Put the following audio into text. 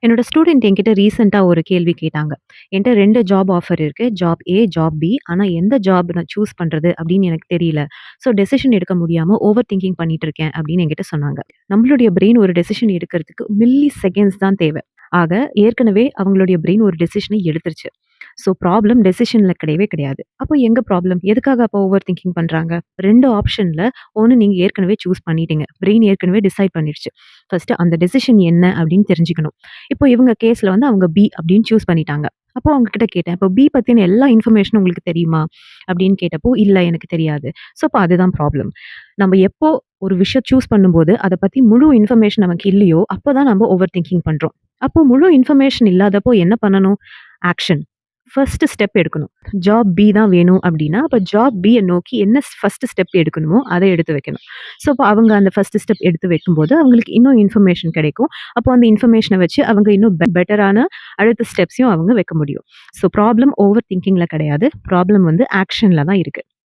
என்னோட ஸ்டூடெண்ட் என்கிட்ட ரீசென்ட்டா ஒரு கேள்வி கேட்டாங்க. என்ட்ட 2 ஜாப் ஆஃபர் இருக்கு. ஜாப் ஏ, ஜாப் பி. ஆனா எந்த ஜாப் நான் சூஸ் பண்றது அப்படின்னு எனக்கு தெரியல. ஸோ டெசிஷன் எடுக்க முடியாம ஓவர் திங்கிங் பண்ணிட்டு இருக்கேன் அப்படின்னு என்கிட்ட சொன்னாங்க. நம்மளுடைய பிரெயின் ஒரு டெசிஷன் எடுக்கிறதுக்கு மில்லி செகண்ட்ஸ் தான் தேவை. ஆக ஏற்கனவே அவங்களுடைய பிரெயின் ஒரு டெசிஷன எடுத்துருச்சு. ஸோ ப்ராப்ளம் டெசிஷன்ல கிடையவே கிடையாது. அப்போ எங்க ப்ராப்ளம்? எதுக்காக அப்போ ஓவர் திங்கிங் பண்றாங்க? 2 ஆப்ஷன்ல 1 நீங்க ஏற்கனவே சூஸ் பண்ணிட்டீங்க. பிரெயின் ஏற்கனவே டிசைட் பண்ணிடுச்சு. ஃபர்ஸ்ட்டு அந்த டெசிஷன் என்ன அப்படின்னு தெரிஞ்சுக்கணும். இப்போ இவங்க கேஸ்ல வந்து அவங்க பி அப்படின்னு சூஸ் பண்ணிட்டாங்க. அப்போ அவங்க கிட்ட கேட்டேன். "இப்போ பி பத்தின எல்லா இன்ஃபர்மேஷனும் உங்களுக்கு தெரியுமா?" அப்படின்னு கேட்டப்போ, "இல்ல எனக்கு தெரியாது." ஸோ அப்ப அதுதான் ப்ராப்ளம். நம்ம எப்போ ஒரு விஷயம் சூஸ் பண்ணும்போது, அத பத்தி முழு இன்ஃபர்மேஷன் நமக்கு இல்லையோ, அப்பதான் நம்ம ஓவர் திங்கிங் பண்றோம். அப்போ முழு இன்ஃபர்மேஷன் இல்லாதப்போ என்ன பண்ணணும்? ஆக்ஷன். ஃபர்ஸ்ட் ஸ்டெப் எடுக்கணும். ஜாப் பி தான் வேணும் அப்டின்னா, அப்ப ஜாப் பிய நோக்கி என்ன ஃபர்ஸ்ட் ஸ்டெப் எடுக்கணுமோ, அத எடுத்து வைக்கணும். ஸோ, அப்ப அவங்க அந்த ஃபர்ஸ்ட் ஸ்டெப் எடுத்து வைக்கும்போது, அவங்களுக்கு இன்னும் இன்ஃபர்மேஷன் கிடைக்கும். அப்போ அந்த இன்ஃபர்மேஷன வச்சு அவங்க இன்னும் பெட்டரான அடுத்த ஸ்டெப்ஸையும் அவங்க வைக்க முடியும். ஸோ, ப்ராப்ளம் ஓவர் திங்கிங்ல கிடையாது. ப்ராப்ளம் வந்து ஆக்ஷன்ல தான் இருக்கு.